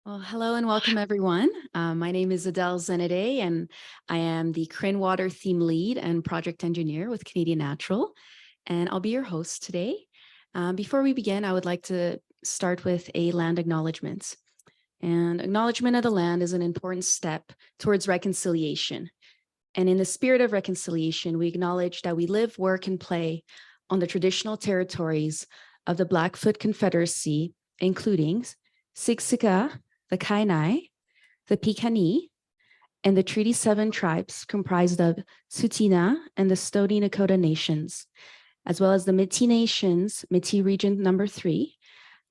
Well, hello and welcome everyone. My name is Adele Zenide and I am the CRIN Water Theme Lead and Project Engineer with Canadian Natural, and I'll be your host today. Before we begin, I would like to start with a land acknowledgement. And acknowledgement of the land is an important step towards reconciliation. And in the spirit of reconciliation, we acknowledge that we live, work, and play on the traditional territories of the Blackfoot Confederacy, including Siksika, the Kainai, the Piikani, and the Treaty 7 tribes comprised of Tsuut'ina and the Stoney Nakoda nations, as well as the Métis Nations, Métis Region number 3,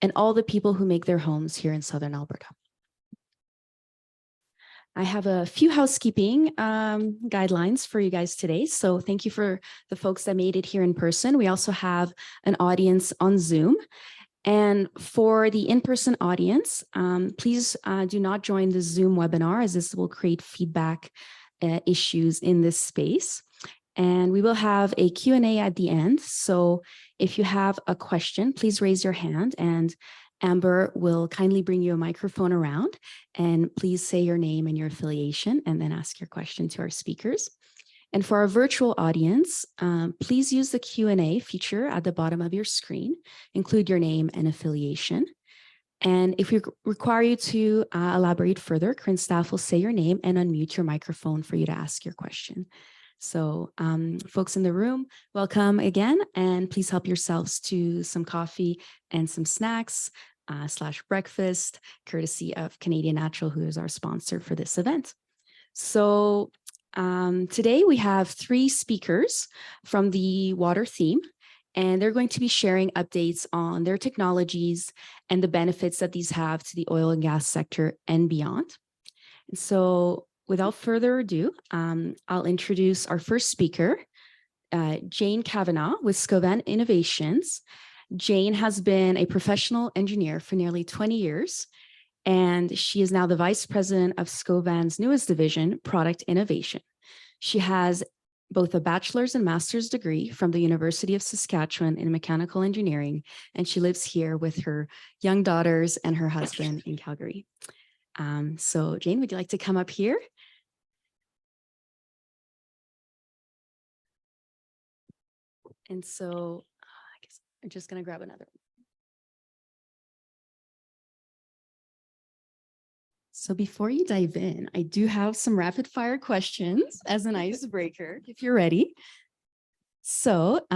and all the people who make their homes here in Southern Alberta. I have a few housekeeping guidelines for you guys today. So thank you for the folks that made it here in person. We also have an audience on Zoom. And for the in-person audience, please do not join the Zoom webinar, as this will create feedback issues in this space. And we will have a Q&A at the end. So if you have a question, please raise your hand and Amber will kindly bring you a microphone around, and please say your name and your affiliation and then ask your question to our speakers. And for our virtual audience, please use the Q&A feature at the bottom of your screen, include your name and affiliation. And if we require you to elaborate further, CRIN staff will say your name and unmute your microphone for you to ask your question. So folks in the room, welcome again, and please help yourselves to some coffee and some snacks / breakfast, courtesy of Canadian Natural, who is our sponsor for this event. So today we have 3 speakers from the water theme, and they're going to be sharing updates on their technologies and the benefits that these have to the oil and gas sector and beyond. And so without further ado, I'll introduce our first speaker, Jane Cavanagh with Scovan Innovations. Jane has been a professional engineer for nearly 20 years, and she is now the vice president of Scovan's newest division, Product Innovation. She has both a bachelor's and master's degree from the University of Saskatchewan in mechanical engineering, and she lives here with her young daughters and her husband in Calgary. So Jane, would you like to come up here? And so I guess I'm just going to grab another one. So before you dive in, I do have some rapid fire questions as an icebreaker, if you're ready. So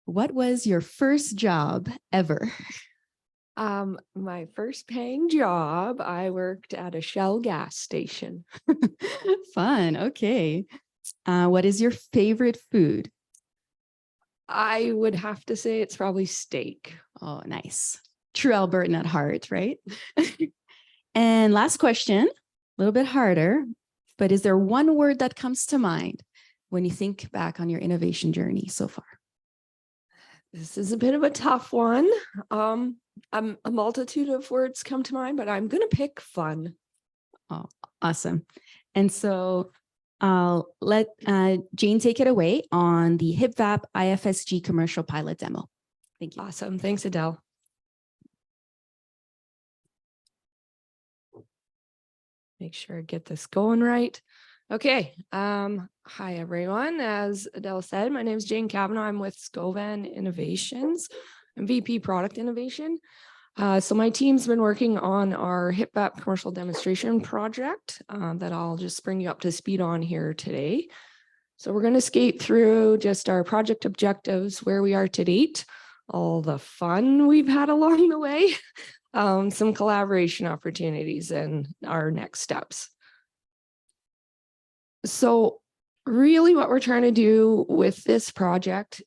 what was your first job ever? My first paying job, I worked at a Shell gas station. Fun. Okay. What is your favorite food? I would have to say it's probably steak. Oh, nice. True Albertan at heart, right? And last question, a little bit harder, but is there one word that comes to mind when you think back on your innovation journey so far? This is a bit of a tough one. A multitude of words come to mind, but I'm going to pick fun. Oh, awesome. And so I'll let Jane take it away on the HipVap IFSG commercial pilot demo. Thank you. Awesome. Thanks, Adele. Make sure I get this going right. Okay. Hi, everyone. As Adele said, my name is Jane Cavanagh. I'm with Scovan Innovations. I'm VP Product Innovation. So my team's been working on our HipVap commercial demonstration project that I'll just bring you up to speed on here today. So we're going to skate through just our project objectives, where we are to date, all the fun we've had along the way, some collaboration opportunities, and our next steps. So really what we're trying to do with this project,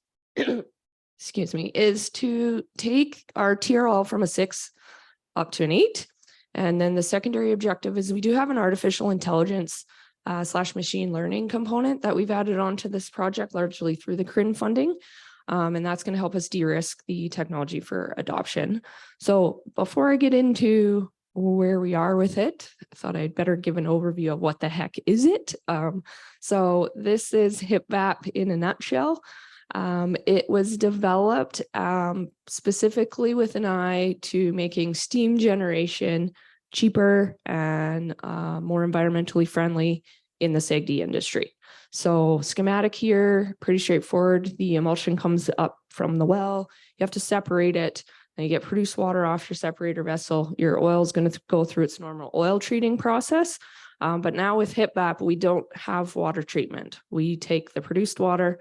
excuse me, is to take our TRL from a 6 up to an 8. And then the secondary objective is we do have an artificial intelligence / machine learning component that we've added onto this project largely through the CRIN funding. And that's going to help us de-risk the technology for adoption. So before I get into where we are with it, I thought I'd better give an overview of what the heck is it. So this is HipVap in a nutshell. It was developed specifically with an eye to making steam generation cheaper and more environmentally friendly in the SAGD industry. So schematic here, pretty straightforward. The emulsion comes up from the well. You have to separate it. Then you get produced water off your separator vessel. Your oil is going to go through its normal oil treating process. But now with HipVap, we don't have water treatment. We take the produced water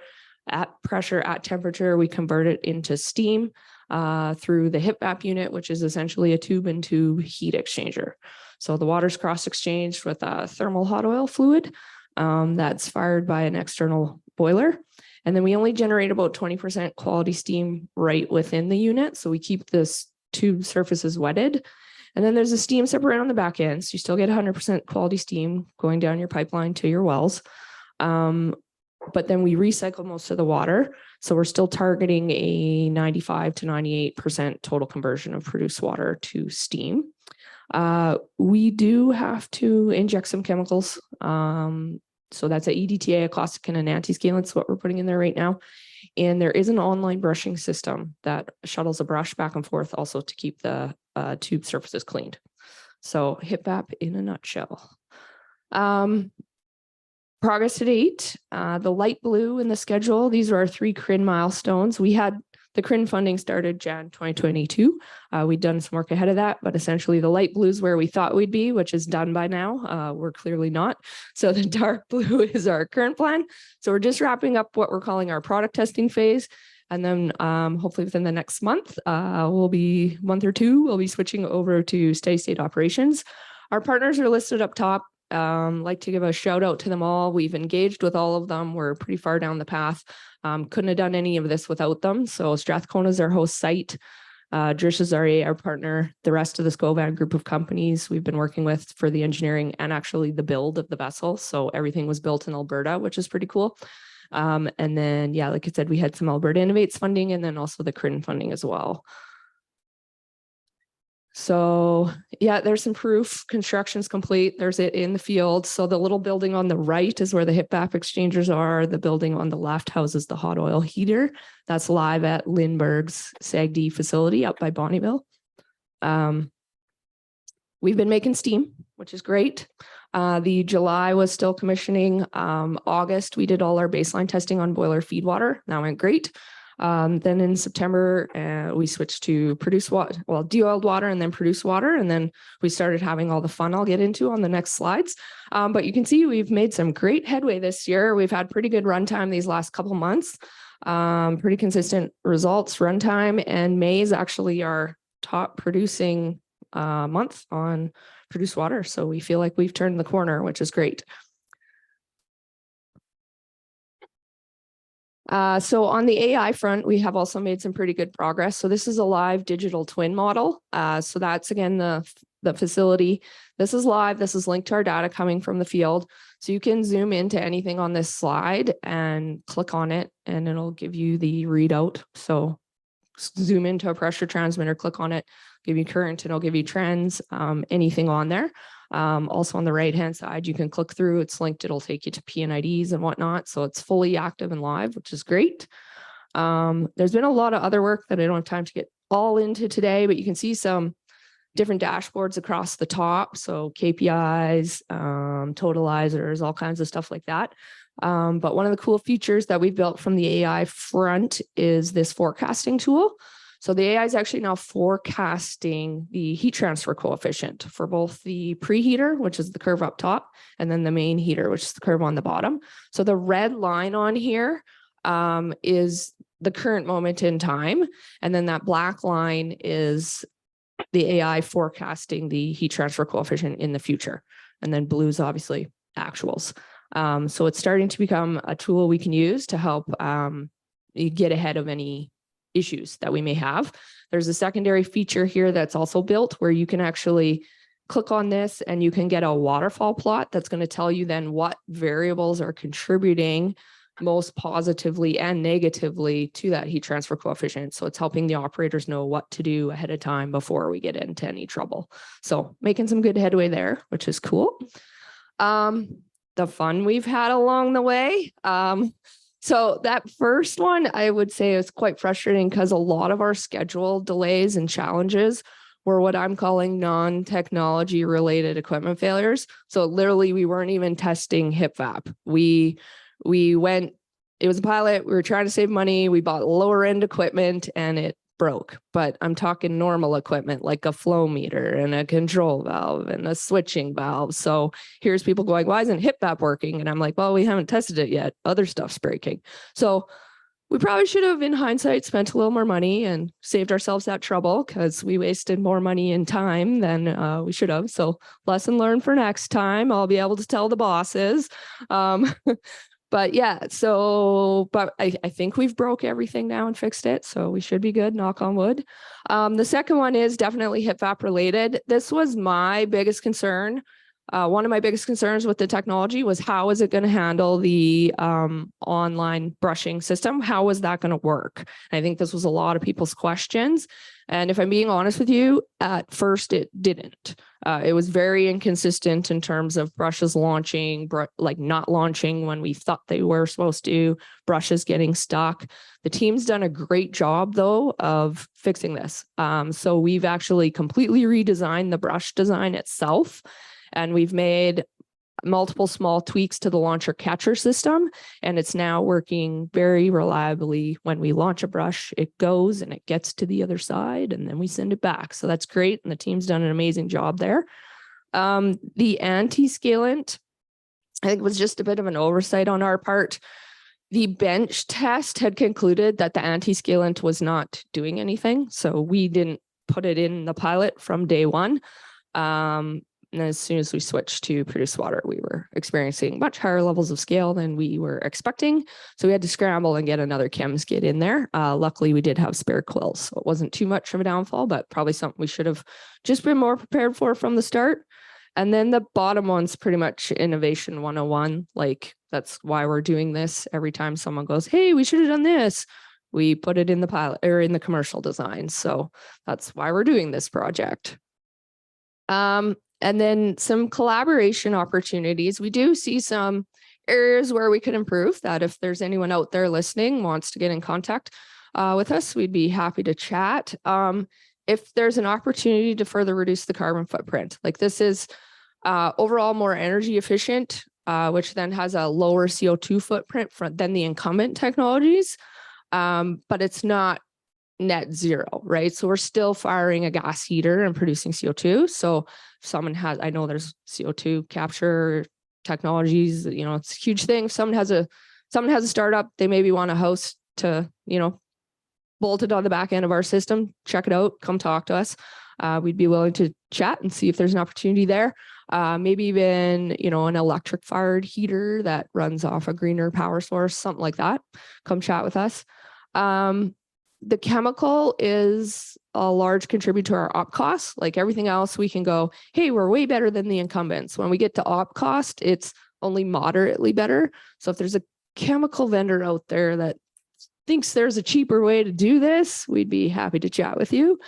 at pressure, at temperature, we convert it into steam through the HipVap unit, which is essentially a tube-in-tube heat exchanger. So the water's cross-exchanged with a thermal hot oil fluid that's fired by an external boiler. And then we only generate about 20% quality steam right within the unit. So we keep this tube surfaces wetted. And then there's a steam separator on the back end. So you still get 100% quality steam going down your pipeline to your wells. But then we recycle most of the water. So we're still targeting a 95 to 98% total conversion of produced water to steam. We do have to inject some chemicals. So that's a EDTA, a caustic and an anti-scalant. That's what we're putting in there right now. And there is an online brushing system that shuttles a brush back and forth also to keep the tube surfaces cleaned. So HipVap in a nutshell. Progress to date, the light blue in the schedule, these are our 3 CRIN milestones. We had the CRIN funding started Jan 2022. We'd done some work ahead of that, but essentially the light blue is where we thought we'd be, which is done by now. We're clearly not. So the dark blue is our current plan. So we're just wrapping up what we're calling our product testing phase. And then hopefully within the next month, month or two, we'll be switching over to steady state operations. Our partners are listed up top. Like to give a shout out to them all. We've engaged with all of them. We're pretty far down the path. Couldn't have done any of this without them. So Strathcona is our host site. Drish is our partner. The rest of the Scovan group of companies we've been working with for the engineering and actually the build of the vessel. So everything was built in Alberta, which is pretty cool. And then, yeah, like I said, we had some Alberta Innovates funding and then also the CRIN funding as well. So yeah, there's some proof. Construction's complete. There's it in the field. So the little building on the right is where the HipVap exchangers are. The building on the left houses the hot oil heater. That's live at Lindbergh's SAGD facility up by Bonnyville. We've been making steam, which is great. The July was still commissioning. August, we did all our baseline testing on boiler feed water. That went great. Then in September, we switched to produced water, well, de-oiled water and then produced water. And then we started having all the fun I'll get into on the next slides. But you can see we've made some great headway this year. We've had pretty good runtime these last couple months, pretty consistent results runtime. And May is actually our top producing month on produced water. So we feel like we've turned the corner, which is great. So on the AI front, we have also made some pretty good progress. So this is a live digital twin model. So that's again, the facility. This is live. This is linked to our data coming from the field. So you can zoom into anything on this slide and click on it and it'll give you the readout. So zoom into a pressure transmitter, click on it, give you current, and it'll give you trends, anything on there. Also on the right-hand side, you can click through, it's linked, it'll take you to PNIDs and whatnot. So it's fully active and live, which is great. There's been a lot of other work that I don't have time to get all into today, but you can see some different dashboards across the top. So KPIs, totalizers, all kinds of stuff like that. But one of the cool features that we built from the AI front is this forecasting tool. So the AI is actually now forecasting the heat transfer coefficient for both the preheater, which is the curve up top, and then the main heater, which is the curve on the bottom. So the red line on here is the current moment in time. And then that black line is the AI forecasting the heat transfer coefficient in the future. And then blue is obviously actuals. So it's starting to become a tool we can use to help get ahead of any issues that we may have. There's a secondary feature here that's also built where you can actually click on this and you can get a waterfall plot that's going to tell you then what variables are contributing most positively and negatively to that heat transfer coefficient. So it's helping the operators know what to do ahead of time before we get into any trouble. So making some good headway there, which is cool. The fun we've had along the way. So that first one, I would say is quite frustrating because a lot of our schedule delays and challenges were what I'm calling non-technology related equipment failures. So literally we weren't even testing HipVap. We went, it was a pilot, we were trying to save money, we bought lower end equipment and it broke. But I'm talking normal equipment like a flow meter and a control valve and a switching valve. So here's people going, why isn't HipVap working? And I'm like, well, we haven't tested it yet. Other stuff's breaking. So we probably should have, in hindsight, spent a little more money and saved ourselves that trouble because we wasted more money and time than we should have. So lesson learned for next time. I'll be able to tell the bosses. But yeah, but I think we've broke everything now and fixed it. So we should be good, knock on wood. The second one is definitely HipVap related. This was my biggest concern. One of my biggest concerns with the technology was how is it going to handle the online brushing system? How was that going to work? And I think this was a lot of people's questions. And if I'm being honest with you, at first it didn't. It was very inconsistent in terms of brushes launching, like not launching when we thought they were supposed to, brushes getting stuck. The team's done a great job, though, of fixing this. So we've actually completely redesigned the brush design itself. And we've made multiple small tweaks to the launcher catcher system, and it's now working very reliably. When we launch a brush, it goes and it gets to the other side, and then we send it back. So that's great, and the team's done an amazing job there. The anti-scalant, I think, was just a bit of an oversight on our part. The bench test had concluded that the anti-scalant was not doing anything, so we didn't put it in the pilot from day one. And as soon as we switched to produced water, we were experiencing much higher levels of scale than we were expecting. So we had to scramble and get another chem skid in there. Luckily, we did have spare quills, so it wasn't too much of a downfall, but probably something we should have just been more prepared for from the start. And then the bottom one's pretty much innovation 101. Like, that's why we're doing this. Every time someone goes, hey, we should have done this, we put it in the pilot or in the commercial design. So that's why we're doing this project. And then some collaboration opportunities. We do see some areas where we could improve that. If there's anyone out there listening wants to get in contact with us, we'd be happy to chat. If there's an opportunity to further reduce the carbon footprint, like this is overall more energy efficient, which then has a lower CO2 footprint than the incumbent technologies, but it's not net zero, right? So we're still firing a gas heater and producing CO2. So if someone has, I know there's CO2 capture technologies, you know, it's a huge thing. If someone has a startup, they maybe want a host to, you know, bolt it on the back end of our system, check it out, come talk to us. We'd be willing to chat and see if there's an opportunity there. Maybe even, you know, an electric fired heater that runs off a greener power source, something like that. Come chat with us. The chemical is a large contributor to our op costs. Like everything else, we can go, hey, we're way better than the incumbents. When we get to op cost, it's only moderately better. So if there's a chemical vendor out there that thinks there's a cheaper way to do this, we'd be happy to chat with you.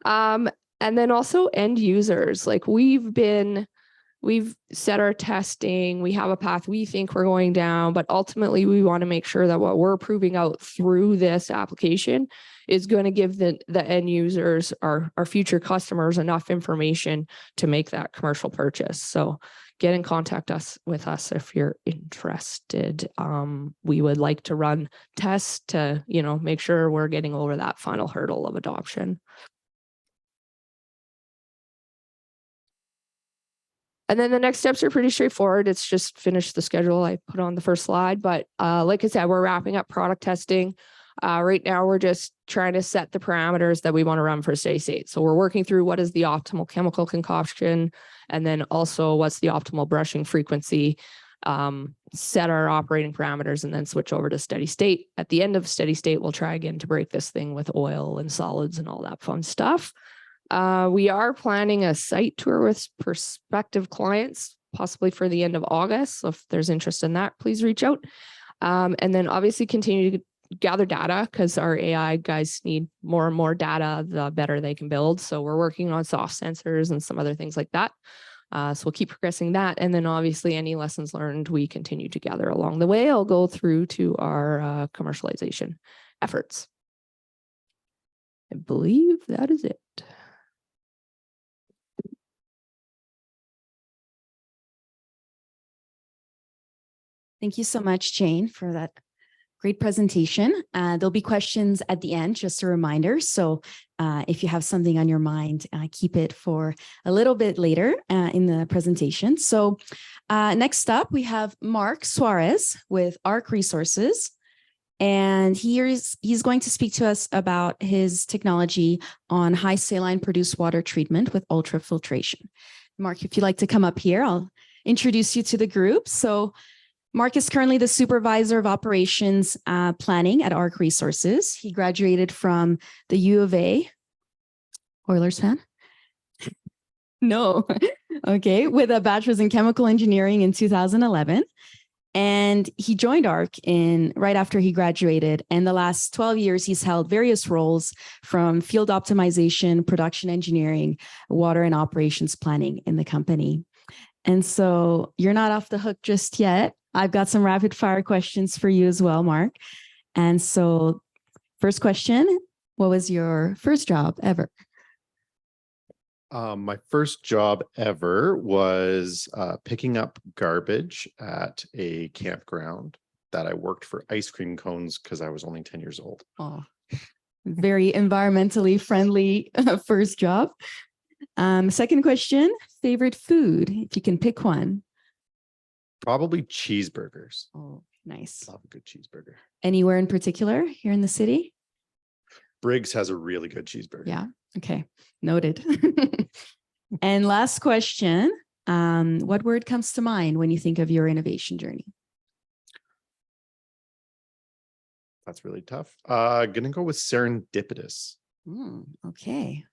And then also end users. Like we've set our testing, we have a path we think we're going down, but ultimately we want to make sure that what we're proving out through this application is going to give the end users, our future customers, enough information to make that commercial purchase. So get in contact with us if you're interested. We would like to run tests to, you know, make sure we're getting over that final hurdle of adoption. And then the next steps are pretty straightforward. It's just finish the schedule I put on the first slide. But like I said, we're wrapping up product testing. Right now, we're just trying to set the parameters that we want to run for steady state. So we're working through what is the optimal chemical concoction, and then also what's the optimal brushing frequency, set our operating parameters, and then switch over to steady state. At the end of steady state, we'll try again to break this thing with oil and solids and all that fun stuff. We are planning a site tour with prospective clients, possibly for the end of August. So if there's interest in that, please reach out. And then obviously continue to gather data, because our AI guys need more and more data, the better they can build. So we're working on soft sensors and some other things like that. So we'll keep progressing that. And then obviously any lessons learned we continue to gather along the way. I'll go through to our commercialization efforts. I believe that is it. Thank you so much, Jane, for that great presentation. There'll be questions at the end, just a reminder. So if you have something on your mind, keep it for a little bit later in the presentation. So next up, we have Mark Soares with ARC Resources. And he's going to speak to us about his technology on high saline produced water treatment with ultrafiltration. Mark, if you'd like to come up here, I'll introduce you to the group. So Mark is currently the supervisor of operations planning at ARC Resources. He graduated from the U of A. Oilers fan? No. Okay, with a bachelor's in chemical engineering in 2011. And he joined ARC right after he graduated. And the last 12 years, he's held various roles from field optimization, production engineering, water and operations planning in the company. And so you're not off the hook just yet. I've got some rapid fire questions for you as well, Mark. And so first question, what was your first job ever? My first job ever was picking up garbage at a campground that I worked for ice cream cones because I was only 10 years old. Oh, very environmentally friendly first job. Second question, favorite food, if you can pick one. Probably cheeseburgers. Oh, nice. Love a good cheeseburger. Anywhere in particular here in the city? Briggs has a really good cheeseburger. Yeah. Okay. Noted. And last question, what word comes to mind when you think of your innovation journey? That's really tough. Gonna go with serendipitous. Okay.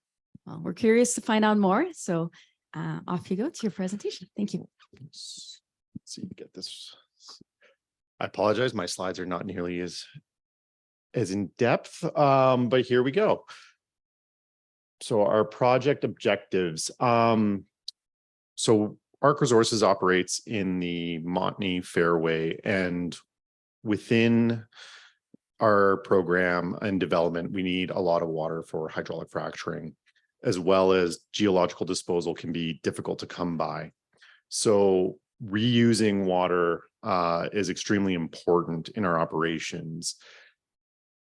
Well, we're curious to find out more. So off you go to your presentation. Thank you. Let's see, get this. I apologize. My slides are not nearly as in depth, but here we go. So our project objectives. So ARC Resources operates in the Montney Fairway, and within our program and development, we need a lot of water for hydraulic fracturing, as well as geological disposal can be difficult to come by. So reusing water is extremely important in our operations.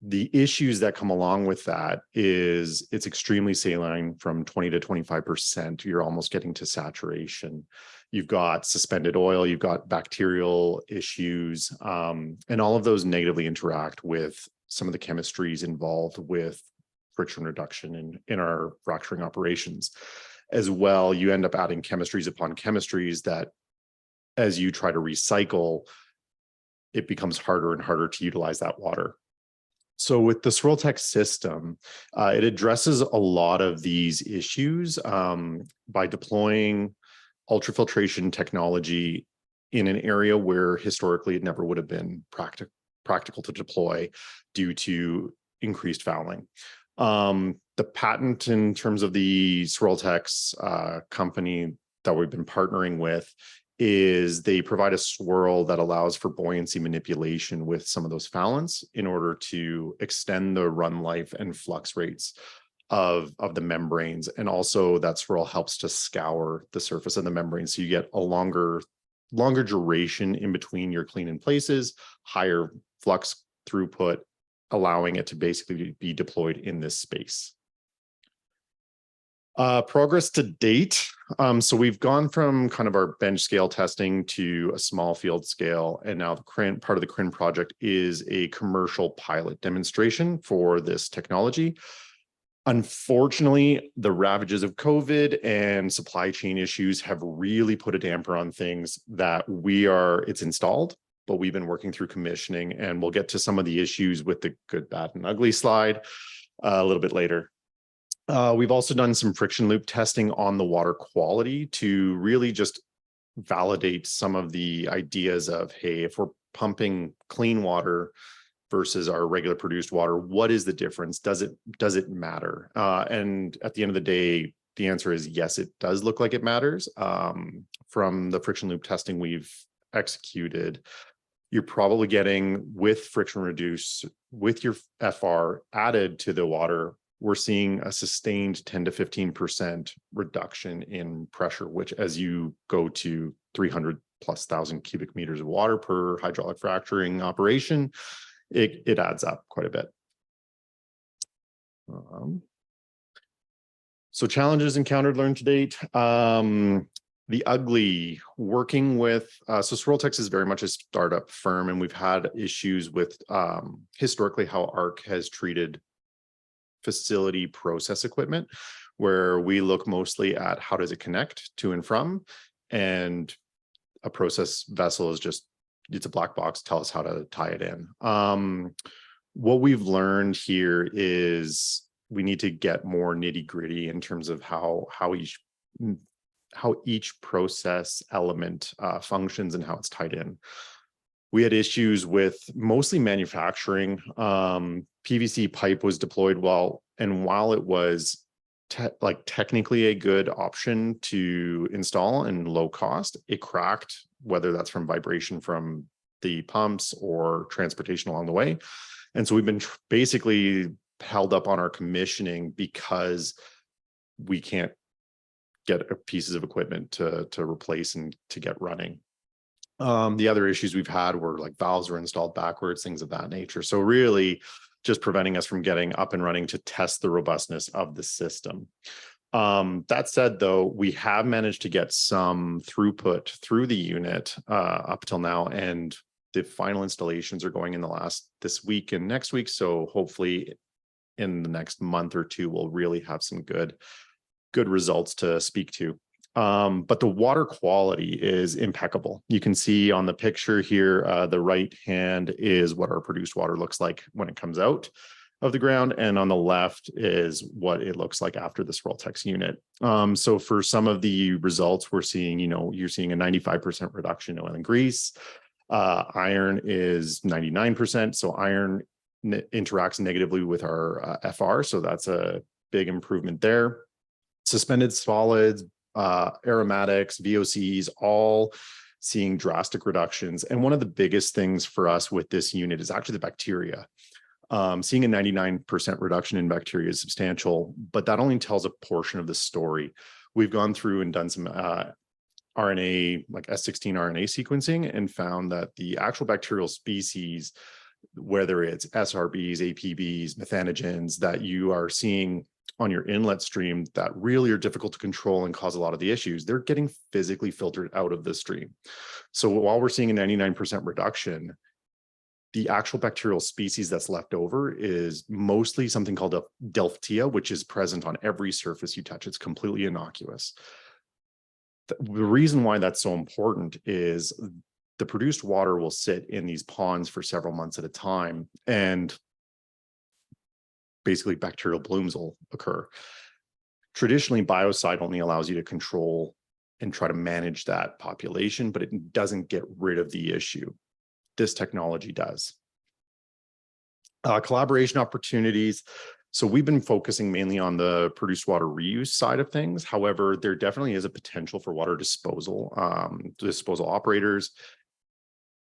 The issues that come along with that is it's extremely saline from 20 to 25%. You're almost getting to saturation. You've got suspended oil, you've got bacterial issues, and all of those negatively interact with some of the chemistries involved with friction reduction in our fracturing operations. As well, you end up adding chemistries upon chemistries that, as you try to recycle, it becomes harder and harder to utilize that water. So with the SwirlTech system, it addresses a lot of these issues by deploying ultrafiltration technology in an area where historically it never would have been practical to deploy due to increased fouling. The patent in terms of the SwirlTech's company that we've been partnering with is they provide a swirl that allows for buoyancy manipulation with some of those foulants in order to extend the run life and flux rates of the membranes. And also that swirl helps to scour the surface of the membrane. So you get a longer duration in between your clean in places, higher flux throughput, allowing it to basically be deployed in this space. Progress to date. So we've gone from kind of our bench scale testing to a small field scale, and now the part of the CRIN project is a commercial pilot demonstration for this technology. Unfortunately, the ravages of COVID and supply chain issues have really put a damper on things that it's installed, but we've been working through commissioning, and we'll get to some of the issues with the good, bad, and ugly slide a little bit later. We've also done some friction loop testing on the water quality to really just validate some of the ideas of, hey, if we're pumping clean water versus our regular produced water, what is the difference? Does it matter? And at the end of the day, the answer is yes, it does look like it matters. From the friction loop testing we've executed, you're probably getting, with friction reduce, with your FR added to the water, we're seeing a sustained 10 to 15% reduction in pressure, which as you go to 300 plus 1,000 cubic meters of water per hydraulic fracturing operation, it adds up quite a bit. So challenges encountered, learned to date. The ugly, working with, so Swirltex is very much a startup firm, and we've had issues with historically how ARC has treated facility process equipment, where we look mostly at how does it connect to and from, and a process vessel is just, it's a black box, tell us how to tie it in. What we've learned here is we need to get more nitty gritty in terms of how each process element functions and how it's tied in. We had issues with mostly manufacturing. PVC pipe was deployed while it was technically a good option to install and low cost, it cracked, whether that's from vibration from the pumps or transportation along the way. And so we've been basically held up on our commissioning because we can't get pieces of equipment to replace and to get running. The other issues we've had were like valves were installed backwards, things of that nature. So really just preventing us from getting up and running to test the robustness of the system. That said, though, we have managed to get some throughput through the unit up till now, and the final installations are going in this week and next week. So hopefully in the next month or two, we'll really have some good results to speak to. But the water quality is impeccable. You can see on the picture here, the right hand is what our produced water looks like when it comes out of the ground. And on the left is what it looks like after the Swirltex unit. So for some of the results we're seeing, you're seeing a 95% reduction in oil and grease. Iron is 99%. So iron interacts negatively with our FR. So that's a big improvement there. Suspended solids, aromatics, VOCs, all seeing drastic reductions. And one of the biggest things for us with this unit is actually the bacteria. Seeing a 99% reduction in bacteria is substantial, but that only tells a portion of the story. We've gone through and done some RNA, like S16 RNA sequencing, and found that the actual bacterial species, whether it's SRBs, APBs, methanogens, that you are seeing on your inlet stream that really are difficult to control and cause a lot of the issues, they're getting physically filtered out of the stream. So while we're seeing a 99% reduction, the actual bacterial species that's left over is mostly something called a Delphtia, which is present on every surface you touch. It's completely innocuous. The reason why that's so important is the produced water will sit in these ponds for several months at a time, and basically bacterial blooms will occur. Traditionally, biocide only allows you to control and try to manage that population, but it doesn't get rid of the issue. This technology does. Collaboration opportunities. So we've been focusing mainly on the produced water reuse side of things. However, there definitely is a potential for water disposal operators.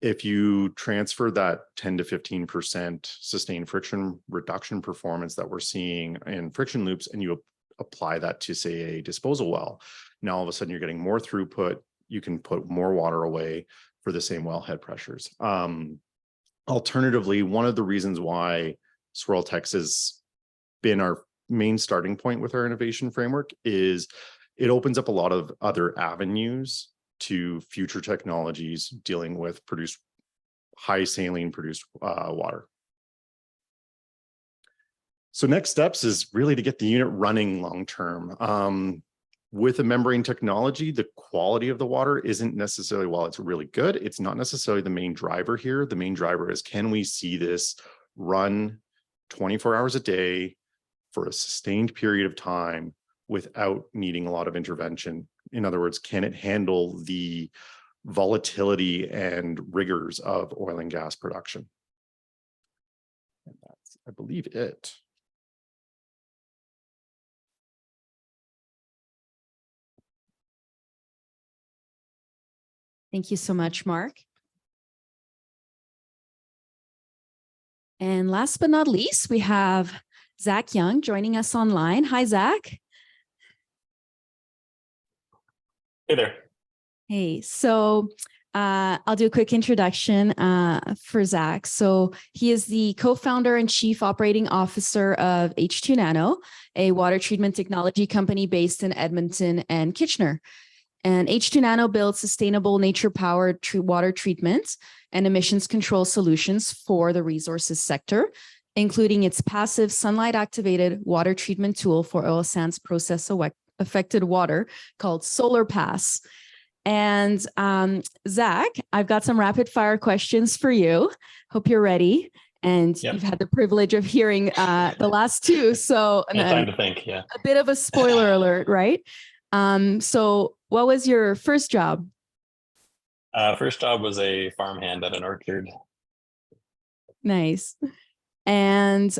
If you transfer that 10 to 15% sustained friction reduction performance that we're seeing in friction loops, and you apply that to, say, a disposal well, now all of a sudden you're getting more throughput. You can put more water away for the same wellhead pressures. Alternatively, one of the reasons why Swirltex has been our main starting point with our innovation framework is it opens up a lot of other avenues to future technologies dealing with high saline produced water. So next steps is really to get the unit running long-term. With a membrane technology, the quality of the water isn't necessarily, while it's really good, it's not necessarily the main driver here. The main driver is, can we see this run 24 hours a day for a sustained period of time without needing a lot of intervention? In other words, can it handle the volatility and rigors of oil and gas production? And that's, I believe, it. Thank you so much, Mark. And last but not least, we have Zach Young joining us online. Hi, Zach. Hey there. Hey, so I'll do a quick introduction for Zach. So he is the co-founder and chief operating officer of H2 Nano, a water treatment technology company based in Edmonton and Kitchener. And H2 Nano builds sustainable nature-powered water treatment and emissions control solutions for the resources sector, including its passive sunlight-activated water treatment tool for oil sands process affected water called SolarPass. And Zach, I've got some rapid fire questions for you. Hope you're ready. And Yep. You've had the privilege of hearing the last two. So No time to think. Yeah. a bit of a spoiler alert, right? So what was your first job? First job was a farmhand at an orchard. Nice. And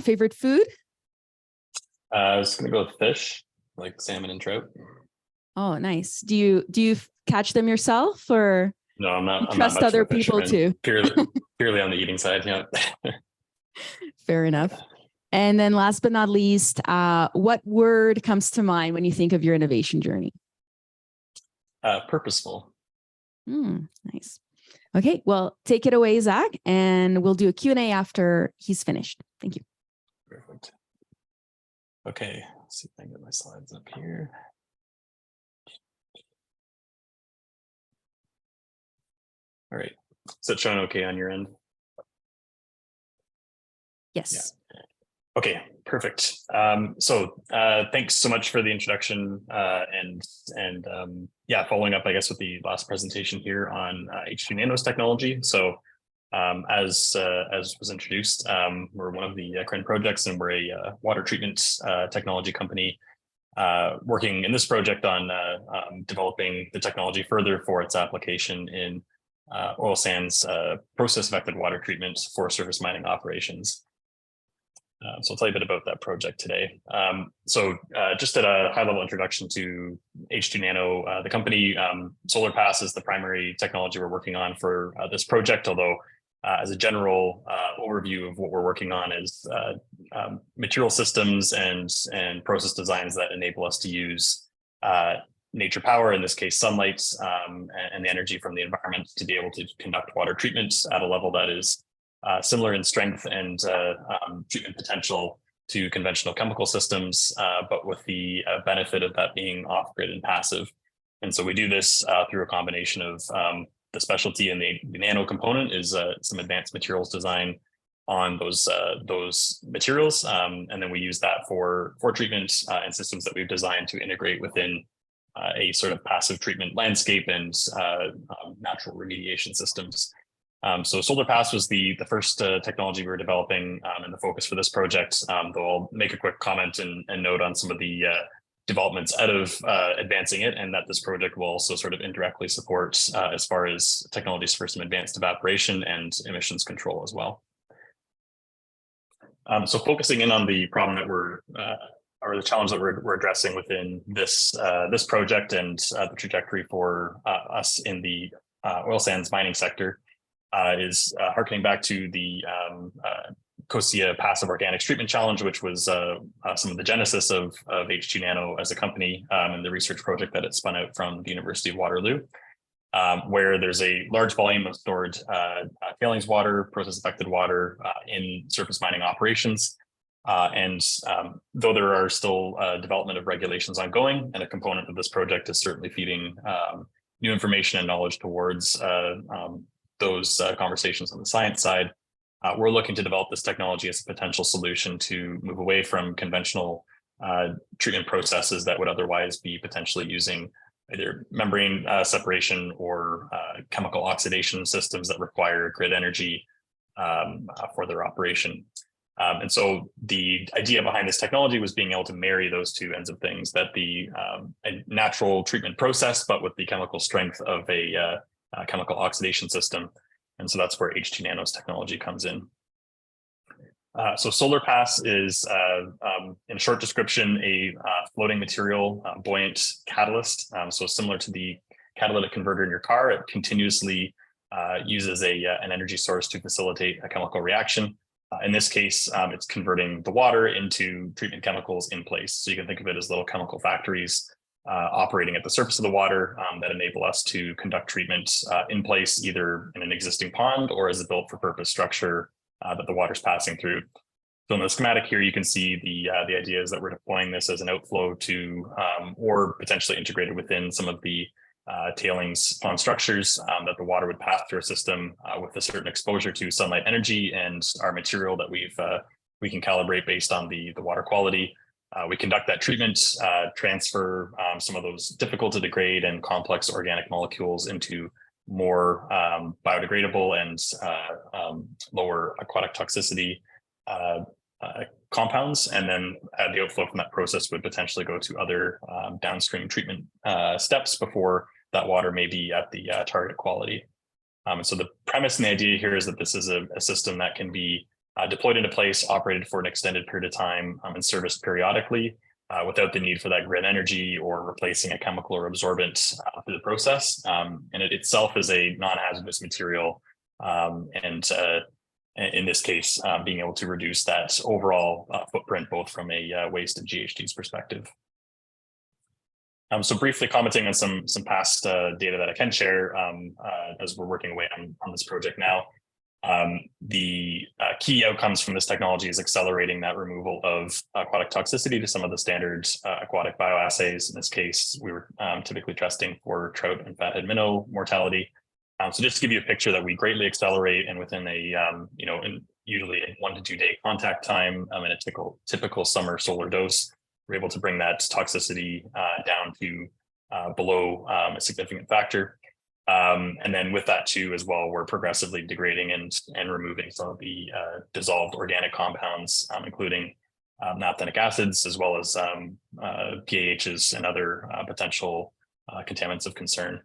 favorite food? I was gonna go with fish, like salmon and trout. Oh, nice. Do you catch them yourself, or No, I'm not. I'm not trust much of other a people fisherman. too? Purely on the eating side. Yeah. Fair enough. And then last but not least, what word comes to mind when you think of your innovation journey? Purposeful. Nice. Okay, well, take it away, Zach, and we'll do a Q&A after he's finished. Thank you. Perfect. Okay, let's see if I can get my slides up here. All right. Is it showing okay on your end? Yes. Okay, perfect. So thanks so much for the introduction and following up, I guess, with the last presentation here on H2 Nano's technology. So as was introduced, we're one of the CRIN projects, and we're a water treatment technology company working in this project on developing the technology further for its application in oil sands process affected water treatment for surface mining operations. So I'll tell you a bit about that project today. Just at a high level introduction to H2 Nano, the company, SolarPass is the primary technology we're working on for this project, although as a general overview of what we're working on is material systems and process designs that enable us to use nature power, in this case sunlight, and the energy from the environment to be able to conduct water treatment at a level that is similar in strength and treatment potential to conventional chemical systems, but with the benefit of that being off-grid and passive. And so we do this through a combination of the specialty in the nano component is some advanced materials design on those materials, and then we use that for treatment and systems that we've designed to integrate within a sort of passive treatment landscape and natural remediation systems. So SolarPass was the first technology we were developing and the focus for this project, though I'll make a quick comment and note on some of the developments out of advancing it, and that this project will also sort of indirectly support as far as technologies for some advanced evaporation and emissions control as well. So focusing in on the problem that or the challenge that we're addressing within this project and the trajectory for us in the oil sands mining sector, is harkening back to the COSIA passive organics treatment challenge, which was some of the genesis of H2 Nano as a company and the research project that it spun out from the University of Waterloo, where there's a large volume of stored tailings water, process affected water in surface mining operations. And though there are still development of regulations ongoing, and a component of this project is certainly feeding new information and knowledge towards those conversations on the science side, we're looking to develop this technology as a potential solution to move away from conventional treatment processes that would otherwise be potentially using either membrane separation or chemical oxidation systems that require grid energy for their operation. And so the idea behind this technology was being able to marry those two ends of things, that a natural treatment process, but with the chemical strength of a chemical oxidation system. And so that's where H2 Nano's technology comes in. So SolarPass is, in a short description, a floating material buoyant catalyst. So similar to the catalytic converter in your car, it continuously uses an energy source to facilitate a chemical reaction. In this case, it's converting the water into treatment chemicals in place. So you can think of it as little chemical factories operating at the surface of the water that enable us to conduct treatment in place, either in an existing pond or as a built for purpose structure that the water's passing through. So in the schematic here, you can see the idea is that we're deploying this as an outflow to or potentially integrated within some of the tailings pond structures that the water would pass through a system with a certain exposure to sunlight energy and our material that we can calibrate based on the water quality. We conduct that treatment, transfer some of those difficult to degrade and complex organic molecules into more biodegradable and lower aquatic toxicity compounds, and then the outflow from that process would potentially go to other downstream treatment steps before that water may be at the target quality. And so the premise and the idea here is that this is a system that can be deployed into place, operated for an extended period of time, and serviced periodically without the need for that grid energy or replacing a chemical or absorbent through the process. And it itself is a non-hazardous material, and in this case, being able to reduce that overall footprint, both from a waste and GHGs perspective. So briefly commenting on some past data that I can share as we're working away on this project now. The key outcomes from this technology is accelerating that removal of aquatic toxicity to some of the standard aquatic bioassays. In this case, we were typically testing for trout and fathead minnow mortality. So just to give you a picture that we greatly accelerate, and within a usually a 1 to 2 day contact time in a typical summer solar dose, we're able to bring that toxicity down to below a significant factor. And then with that too, as well, we're progressively degrading and removing some of the dissolved organic compounds, including naphthenic acids, as well as PAHs and other potential contaminants of concern.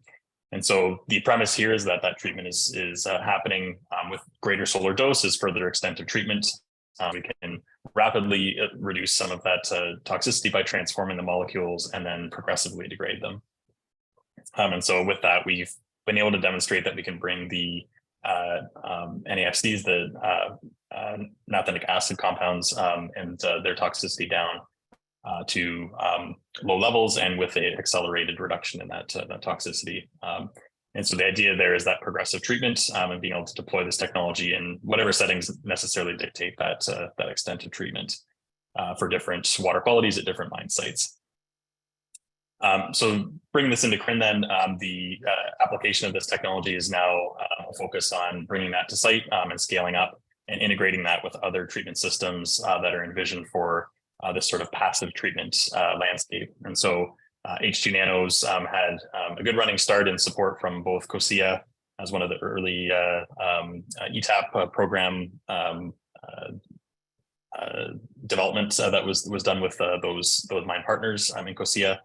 And so the premise here is that treatment is happening with greater solar doses, further extent of treatment. We can rapidly reduce some of that toxicity by transforming the molecules and then progressively degrade them. And so with that, we've been able to demonstrate that we can bring the NAFCs, the naphthenic acid compounds, and their toxicity down to low levels, and with an accelerated reduction in that toxicity. And so the idea there is that progressive treatment and being able to deploy this technology in whatever settings necessarily dictate that extent of treatment for different water qualities at different mine sites. So bringing this into CRIN then, the application of this technology is now focused on bringing that to site and scaling up and integrating that with other treatment systems that are envisioned for this sort of passive treatment landscape. And so H2 Nanos had a good running start in support from both COSIA as one of the early ETAP program development that was done with those mine partners in COSIA,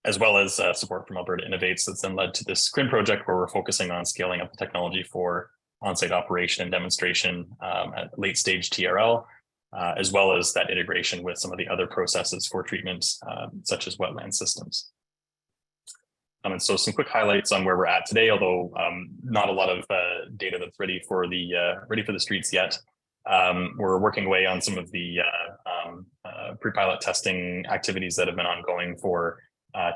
as well as support from Alberta Innovates that's then led to this CRIN project, where we're focusing on scaling up the technology for on-site operation and demonstration at late stage TRL, as well as that integration with some of the other processes for treatment, such as wetland systems. And so some quick highlights on where we're at today, although not a lot of data that's ready for the streets yet. We're working away on some of the pre-pilot testing activities that have been ongoing for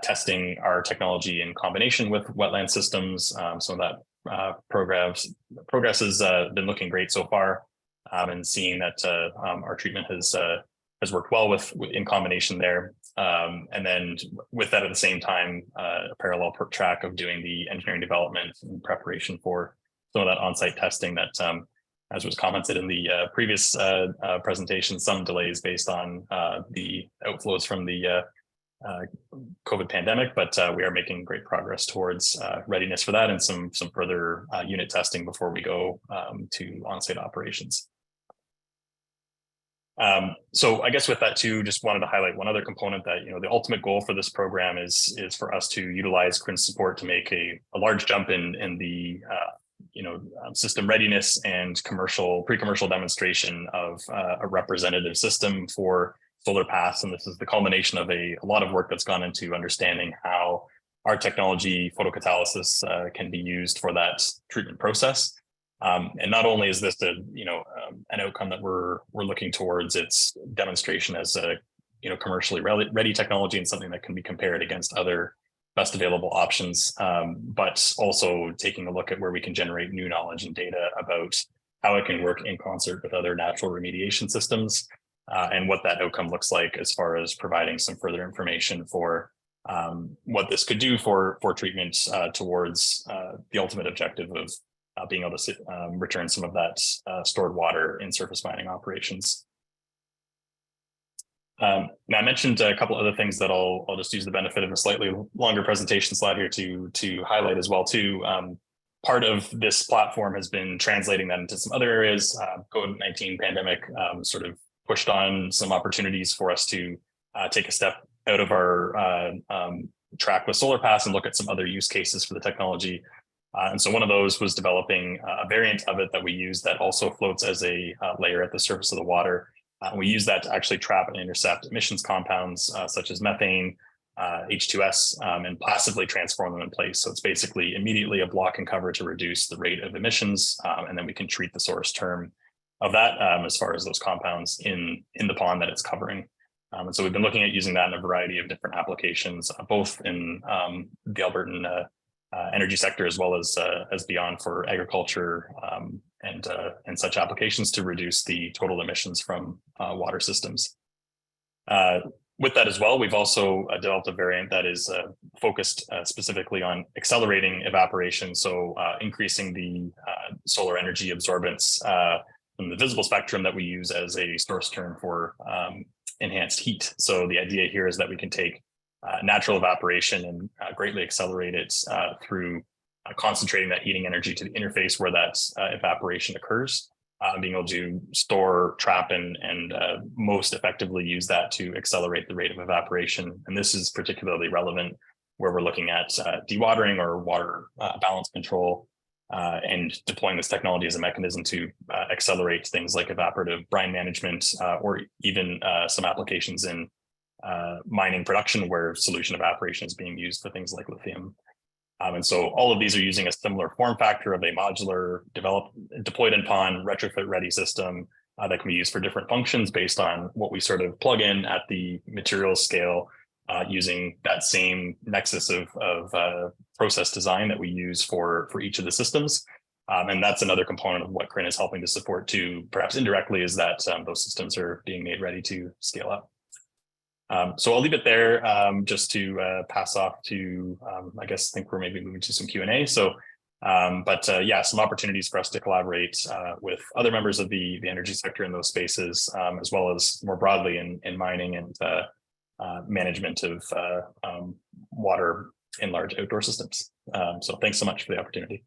testing our technology in combination with wetland systems. So that progress has been looking great so far, and seeing that our treatment has worked well in combination there. And then with that at the same time, a parallel track of doing the engineering development and preparation for some of that on-site testing that, as was commented in the previous presentation, some delays based on the outflows from the COVID pandemic, but we are making great progress towards readiness for that and some further unit testing before we go to on-site operations. So I guess with that too, just wanted to highlight one other component that, the ultimate goal for this program is for us to utilize CRIN support to make a large jump in the system readiness and pre-commercial demonstration of a representative system for solar paths. And this is the culmination of a lot of work that's gone into understanding how our technology, photocatalysis, can be used for that treatment process. And not only is this an outcome that we're looking towards its demonstration as commercially ready technology and something that can be compared against other best available options, but also taking a look at where we can generate new knowledge and data about how it can work in concert with other natural remediation systems, and what that outcome looks like as far as providing some further information for what this could do for treatment towards the ultimate objective of being able to return some of that stored water in surface mining operations. Now, I mentioned a couple other things that I'll just use the benefit of a slightly longer presentation slide here to highlight as well too. Part of this platform has been translating that into some other areas. COVID-19 pandemic sort of pushed on some opportunities for us to take a step out of our track with SolarPass and look at some other use cases for the technology. And so one of those was developing a variant of it that we use that also floats as a layer at the surface of the water. We use that to actually trap and intercept emissions compounds such as methane, H2S, and passively transform them in place. So it's basically immediately a block and cover to reduce the rate of emissions, and then we can treat the source term of that as far as those compounds in the pond that it's covering. And so we've been looking at using that in a variety of different applications, both in the Albertan energy sector as well as beyond for agriculture and such applications to reduce the total emissions from water systems. With that as well, we've also developed a variant that is focused specifically on accelerating evaporation, so increasing the solar energy absorbance from the visible spectrum that we use as a source term for enhanced heat. So the idea here is that we can take natural evaporation and greatly accelerate it through concentrating that heating energy to the interface where that evaporation occurs, being able to store, trap, and most effectively use that to accelerate the rate of evaporation. And this is particularly relevant where we're looking at dewatering or water balance control, and deploying this technology as a mechanism to accelerate things like evaporative brine management, or even some applications in mining production where solution evaporation is being used for things like lithium. And so all of these are using a similar form factor of a modular deployed in pond retrofit ready system that can be used for different functions based on what we sort of plug in at the material scale, using that same nexus of process design that we use for each of the systems. And that's another component of what CRIN is helping to support too, perhaps indirectly, is that those systems are being made ready to scale up. So I'll leave it there just to pass off to, I think we're maybe moving to some Q&A. So, yeah, some opportunities for us to collaborate with other members of the energy sector in those spaces, as well as more broadly in mining and management of water in large outdoor systems. So thanks so much for the opportunity.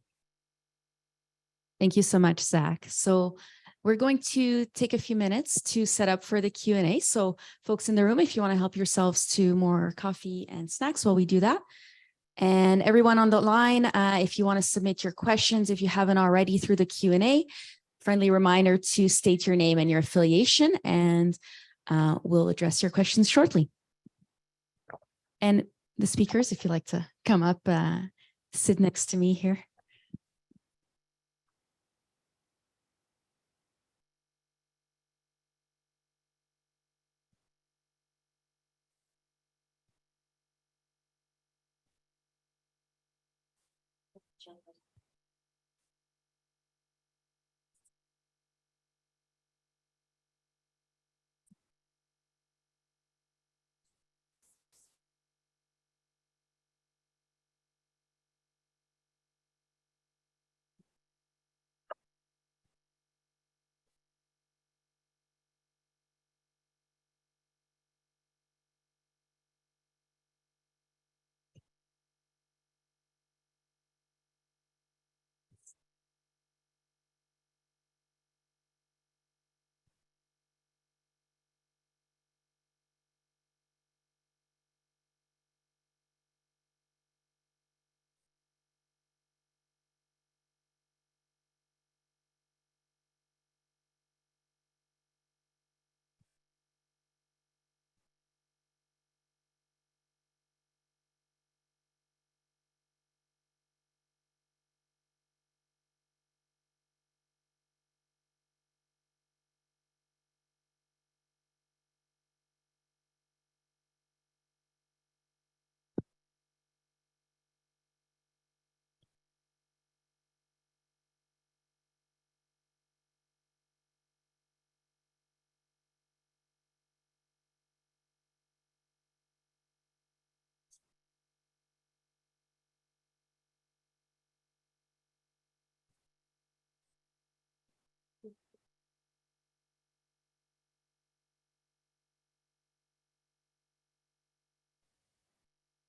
Thank you so much, Zach. So we're going to take a few minutes to set up for the Q&A. So folks in the room, if you want to help yourselves to more coffee and snacks while we do that. And everyone on the line, if you want to submit your questions, if you haven't already through the Q&A, friendly reminder to state your name and your affiliation, and we'll address your questions shortly. And the speakers, if you'd like to come up, sit next to me here.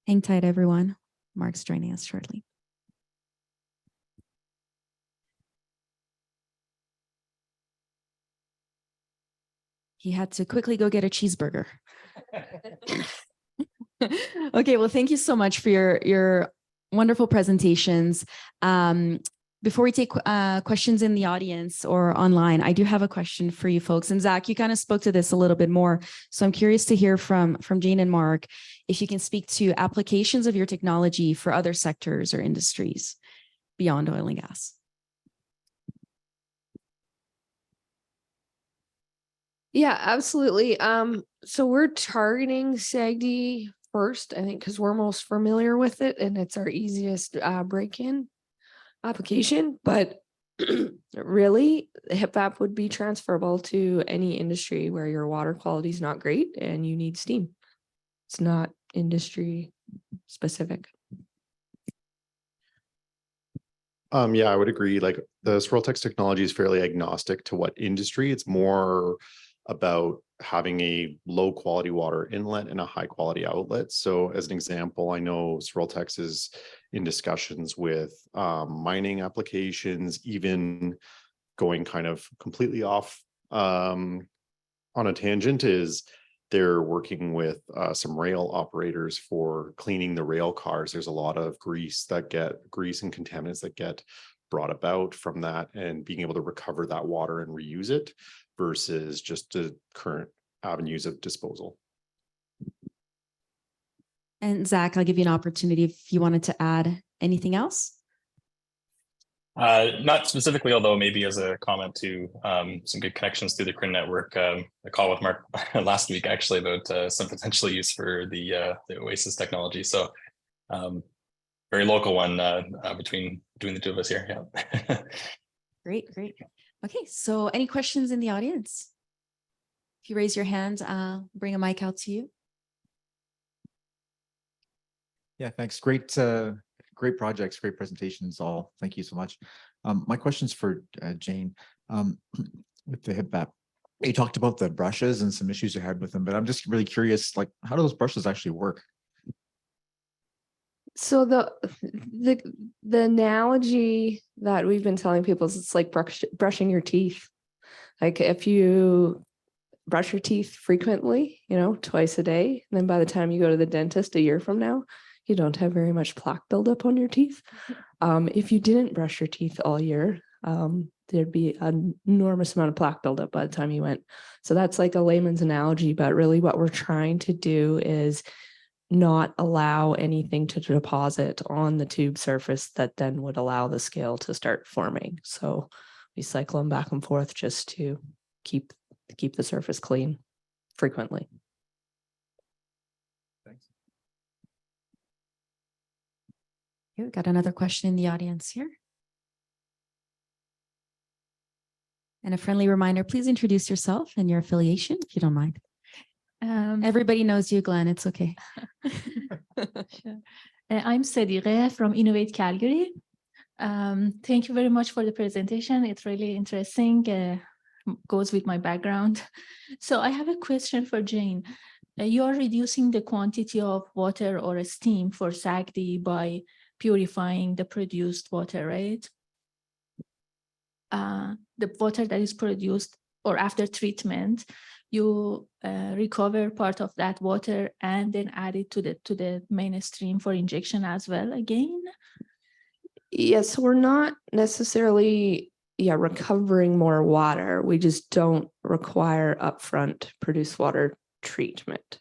Hang tight, everyone. Mark's joining us shortly. He had to quickly go get a cheeseburger. Okay, well, thank you so much for your wonderful presentations. Before we take questions in the audience or online, I do have a question for you folks. And Zach, you kind of spoke to this a little bit more. So I'm curious to hear from Jane and Mark, if you can speak to applications of your technology for other sectors or industries beyond oil and gas. Yeah, absolutely. So we're targeting SAGD first, I think, because we're most familiar with it and it's our easiest break-in application. But really, HipVap would be transferable to any industry where your water quality is not great and you need steam. It's not industry specific. Yeah, I would agree. Like the Swirltex technology is fairly agnostic to what industry. It's more about having a low quality water inlet and a high quality outlet. So as an example, I know Swirltex is in discussions with mining applications, even going kind of completely off on a tangent, is they're working with some rail operators for cleaning the rail cars. There's a lot of grease and contaminants that get brought about from that, and being able to recover that water and reuse it versus just the current avenues of disposal. And Zach, I'll give you an opportunity if you wanted to add anything else. Not specifically, although maybe as a comment to some good connections through the CRIN network. A call with Mark last week actually about some potential use for the Oasis technology. So very local one between the two of us here. Yeah. Great. Okay, so any questions in the audience? If you raise your hand, I'll bring a mic out to you. Yeah, thanks. Great projects, great presentations all. Thank you so much. My question's for Jane. With the HipVap, you talked about the brushes and some issues you had with them, but I'm just really curious, like, how do those brushes actually work? So the analogy that we've been telling people is it's like brushing your teeth. Like if you brush your teeth frequently, twice a day, and then by the time you go to the dentist a year from now, you don't have very much plaque buildup on your teeth. If you didn't brush your teeth all year, there'd be an enormous amount of plaque buildup by the time you went. So that's like a layman's analogy, but really what we're trying to do is not allow anything to deposit on the tube surface that then would allow the scale to start forming. So we cycle them back and forth just to keep the surface clean frequently. Thanks. Okay, we got another question in the audience here. And a friendly reminder, please introduce yourself and your affiliation, if you don't mind. Everybody knows you, Glenn. It's okay. Sure. I'm Sadiqeh from Innovate Calgary. Thank you very much for the presentation. It's really interesting. Goes with my background. So I have a question for Jane. You are reducing the quantity of water or steam for SAGD by purifying the produced water, right? The water that is produced or after treatment, you recover part of that water and then add it to the mainstream for injection as well again? Yes, we're not necessarily recovering more water. We just don't require upfront produced water treatment.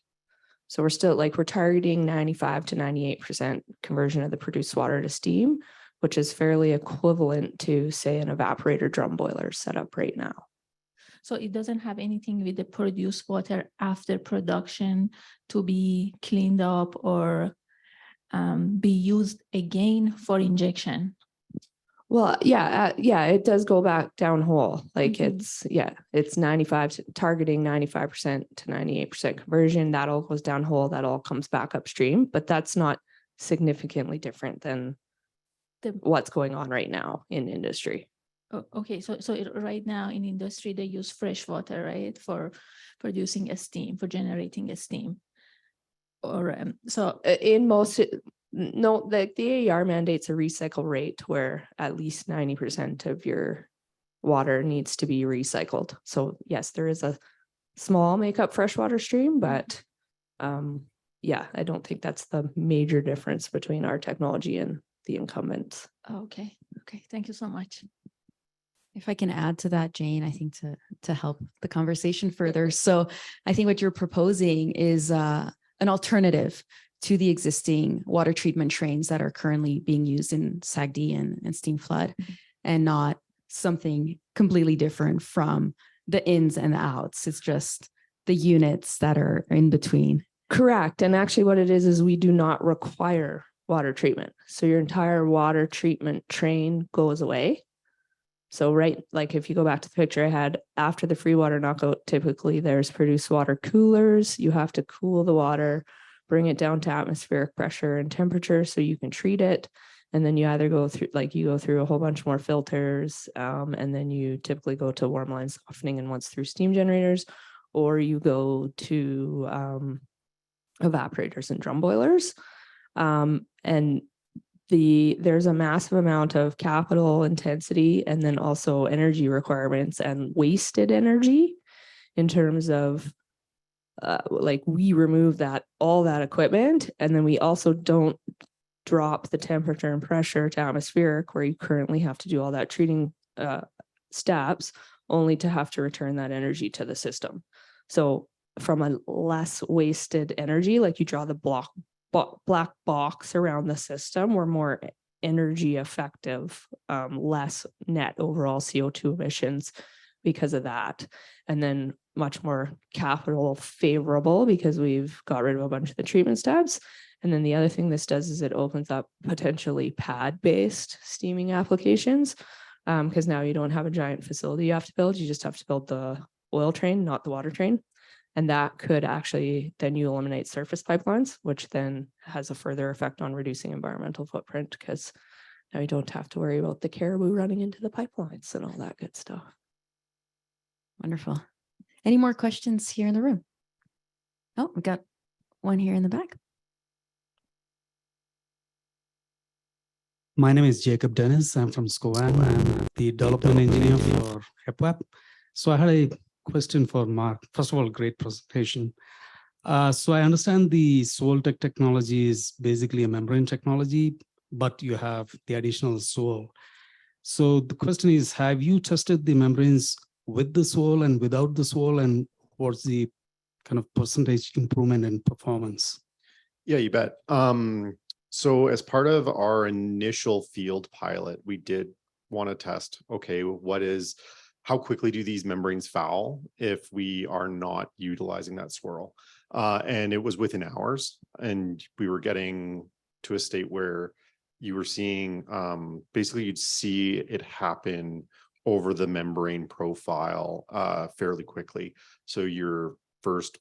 So we're targeting 95 to 98% conversion of the produced water to steam, which is fairly equivalent to, say, an evaporator drum boiler setup right now. So it doesn't have anything with the produced water after production to be cleaned up or be used again for injection? Well, it does go back downhole. Like it's 95 targeting 95% to 98% conversion. That all goes downhole. That all comes back upstream, but that's not significantly different than what's going on right now in industry. Okay, so right now in industry, they use fresh water, right, for producing a steam, for generating a steam. Or so In most, no, like the AER mandates a recycle rate where at least 90% of your water needs to be recycled. So yes, there is a small makeup freshwater stream, but yeah, I don't think that's the major difference between our technology and the incumbents. okay, thank you so much. If I can add to that, Jane, I think to help the conversation further. So I think what you're proposing is an alternative to the existing water treatment trains that are currently being used in SAGD and steam flood, and not something completely different from the ins and the outs. It's just the units that are in between. Correct. And actually what it is we do not require water treatment. So your entire water treatment train goes away. So right, like if you go back to the picture I had, after the free water knockout, typically there's produced water coolers. You have to cool the water, bring it down to atmospheric pressure and temperature so you can treat it. And then you either go through, like you go through a whole bunch more filters, and then you typically go to warm line softening and once through steam generators, or you go to evaporators and drum boilers. And there's a massive amount of capital intensity and then also energy requirements and wasted energy in terms of like we remove all that equipment, and then we also don't drop the temperature and pressure to atmospheric where you currently have to do all that treating steps, only to have to return that energy to the system. So from a less wasted energy, like you draw the black box around the system, we're more energy effective, less net overall CO2 emissions because of that. And then much more capital favorable because we've got rid of a bunch of the treatment steps. And then the other thing this does is it opens up potentially pad-based steaming applications, because now you don't have a giant facility you have to build. You just have to build the oil train, not the water train. And that could actually, then you eliminate surface pipelines, which then has a further effect on reducing environmental footprint because now you don't have to worry about the caribou running into the pipelines and all that good stuff. Wonderful. Any more questions here in the room? Oh, we got one here in the back. My name is Jacob Dennis. I'm from Scovan. I'm the development engineer for HipVap. So I had a question for Mark. First of all, great presentation. So I understand the Soltech technology is basically a membrane technology, but you have the additional Sol. So the question is, have you tested the membranes with the Sol and without the Sol, and what's the kind of percentage improvement in performance? Yeah, you bet. So as part of our initial field pilot, we did want to test, okay, how quickly do these membranes foul if we are not utilizing that swirl? And it was within hours, and we were getting to a state where you were seeing, basically you'd see it happen over the membrane profile fairly quickly. So your first,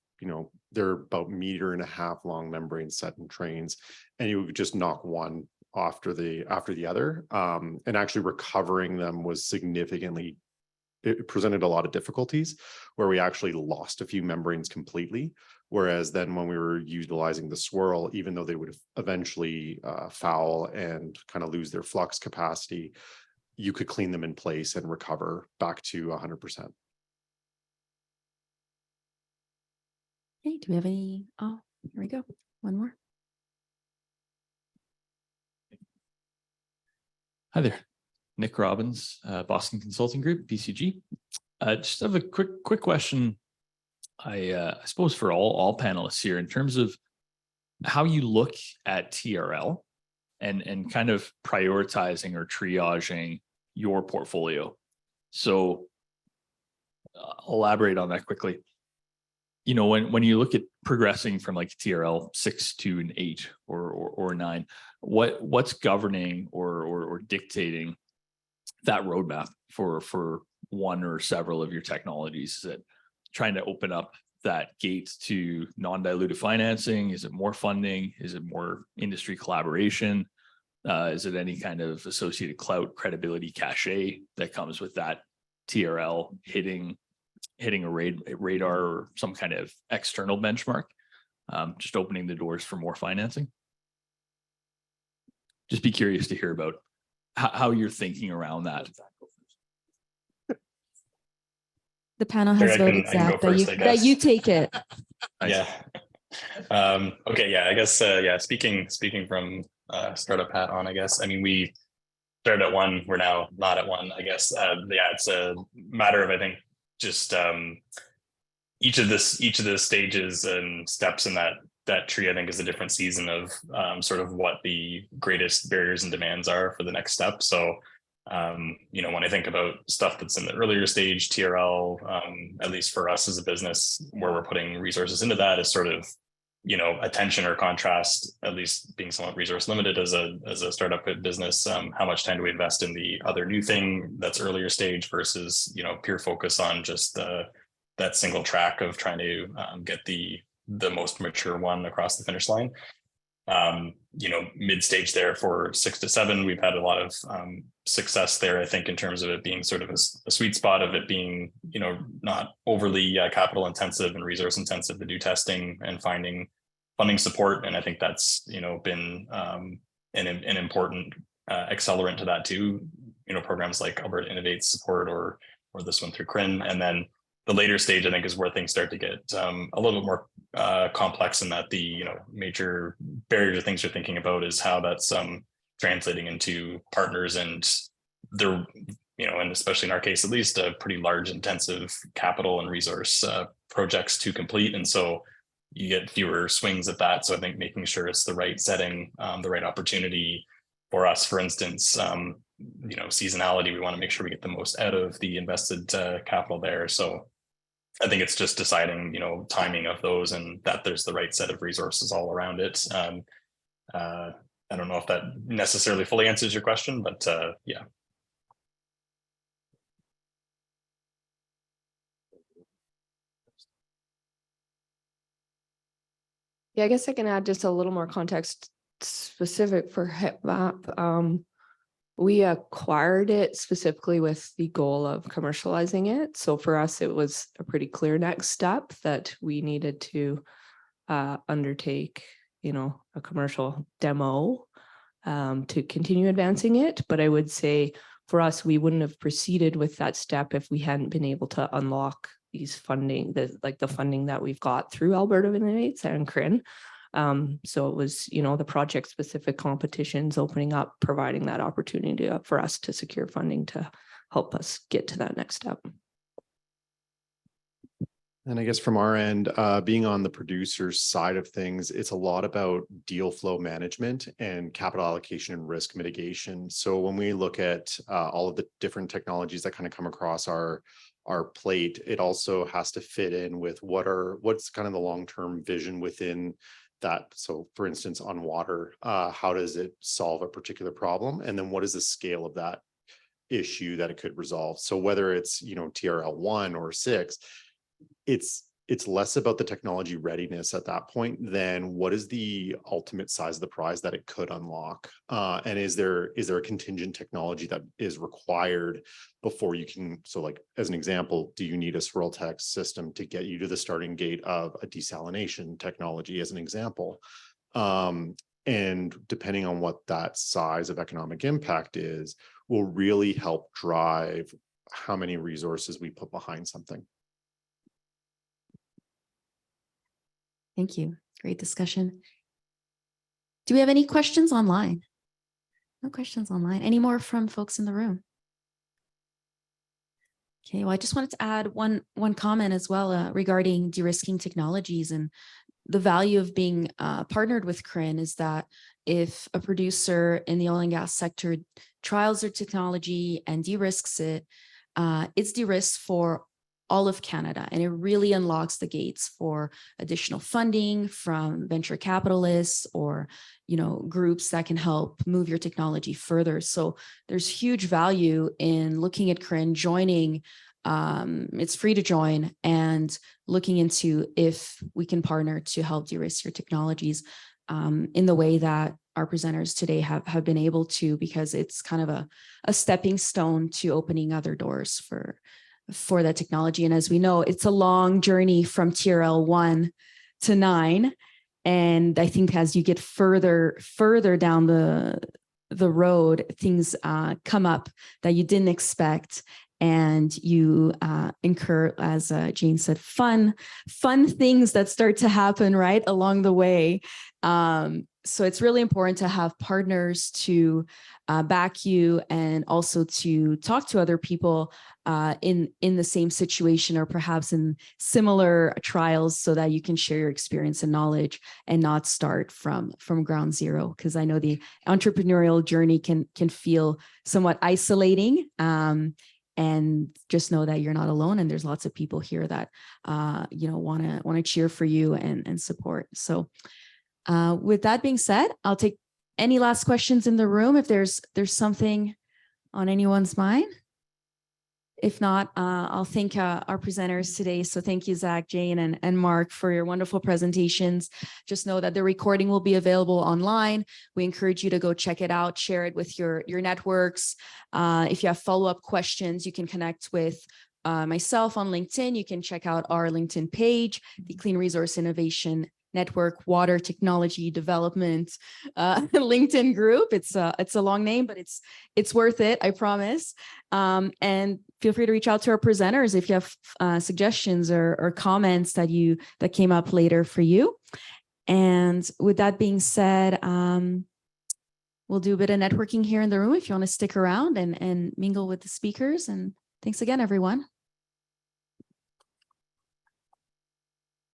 they're about 1.5 meters long membranes set in trains, and you would just knock one after the other. And actually recovering them was significantly, it presented a lot of difficulties where we actually lost a few membranes completely. Whereas then when we were utilizing the swirl, even though they would eventually foul and kind of lose their flux capacity, you could clean them in place and recover back to 100%. Hey, do we have any? Oh, here we go. One more. Hi there, Nick Robbins, Boston Consulting Group, BCG. Just have a quick question. I suppose for all panelists here, in terms of how you look at TRL and kind of prioritizing or triaging your portfolio. So elaborate on that quickly. When you look at progressing from like TRL 6 to an 8 or 9, what's governing or dictating that roadmap for one or several of your technologies? Is it trying to open up that gate to non-dilutive financing? Is it more funding? Is it more industry collaboration? Is it any kind of associated clout, credibility, cachet that comes with that TRL hitting a radar or some kind of external benchmark? Just opening the doors for more financing. Just be curious to hear about how you're thinking around that. The panel Sure, has I can voted, go Zach, first, I guess. that you take it. Yeah. Okay. Yeah. I guess. Yeah. Speaking from startup hat on, I guess. I mean, we started at one. We're now not at one. I guess. Yeah. It's a matter of, I think, just each of the stages and steps in that tree, I think, is a different season of sort of what the greatest barriers and demands are for the next step. So, when I think about stuff that's in the earlier stage, TRL, at least for us as a business, where we're putting resources into that is sort of, attention or contrast, at least being somewhat resource limited as a startup business. How much time do we invest in the other new thing that's earlier stage versus, pure focus on just that single track of trying to get the most mature one across the finish line. Mid stage there for 6 to 7, we've had a lot of success there, I think, in terms of it being sort of a sweet spot of it being, not overly capital intensive and resource intensive to do testing and finding funding support. And I think that's, been an important accelerant to that too, programs like Alberta Innovates support or this one through CRIN. And then the later stage, I think, is where things start to get a little bit more complex, in that the major barriers or things you're thinking about is how that's translating into partners and they're, and especially in our case, at least, a pretty large intensive capital and resource projects to complete. And so you get fewer swings at that. So I think making sure it's the right setting, the right opportunity for us, for instance, seasonality, we want to make sure we get the most out of the invested capital there. So I think it's just deciding, timing of those and that there's the right set of resources all around it. I don't know if that necessarily fully answers your question, but yeah. Yeah, I guess I can add just a little more context specific for HipVap. We acquired it specifically with the goal of commercializing it. So for us, it was a pretty clear next step that we needed to undertake, a commercial demo to continue advancing it. But I would say for us, we wouldn't have proceeded with that step if we hadn't been able to unlock these funding, the funding that we've got through Alberta Innovates and CRIN. So it was, the project specific competitions opening up, providing that opportunity for us to secure funding to help us get to that next step. And I guess from our end, being on the producer side of things, it's a lot about deal flow management and capital allocation and risk mitigation. So when we look at all of the different technologies that kind of come across our plate, it also has to fit in with what's kind of the long-term vision within that. So for instance, on water, how does it solve a particular problem? And then what is the scale of that issue that it could resolve? So whether it's, TRL 1 or 6, it's less about the technology readiness at that point than what is the ultimate size of the prize that it could unlock. And is there a contingent technology that is required before you can, so like as an example, do you need a swirl tech system to get you to the starting gate of a desalination technology as an example? And depending on what that size of economic impact is, will really help drive how many resources we put behind something. Thank you. Great discussion. Do we have any questions online? No questions online. Any more from folks in the room? Okay, well, I just wanted to add one comment as well regarding de-risking technologies, and the value of being partnered with CRIN is that if a producer in the oil and gas sector trials their technology and de-risks it, it's de-risked for all of Canada, and it really unlocks the gates for additional funding from venture capitalists or groups that can help move your technology further. So there's huge value in looking at CRIN, joining. It's free to join, and looking into if we can partner to help de-risk your technologies in the way that our presenters today have been able to, because it's kind of a stepping stone to opening other doors for that technology. And as we know, it's a long journey from TRL 1 to 9. And I think as you get further down the road, things come up that you didn't expect, and you incur, as Jane said, fun things that start to happen right along the way. So it's really important to have partners to back you, and also to talk to other people in the same situation, or perhaps in similar trials, so that you can share your experience and knowledge and not start from ground zero. Because I know the entrepreneurial journey can feel somewhat isolating. And just know that you're not alone, and there's lots of people here that want to cheer for you and support. So with that being said, I'll take any last questions in the room if there's something on anyone's mind. If not, I'll thank our presenters today. So thank you, Zach, Jane, and Mark, for your wonderful presentations. Just know that the recording will be available online. We encourage you to go check it out, share it with your networks. If you have follow-up questions, you can connect with myself on LinkedIn. You can check out our LinkedIn page, the Clean Resource Innovation Network Water Technology Development LinkedIn group. It's a long name, but it's worth it, I promise. And feel free to reach out to our presenters if you have suggestions or comments that came up later for you. And with that being said, we'll do a bit of networking here in the room if you want to stick around and mingle with the speakers. And thanks again, everyone.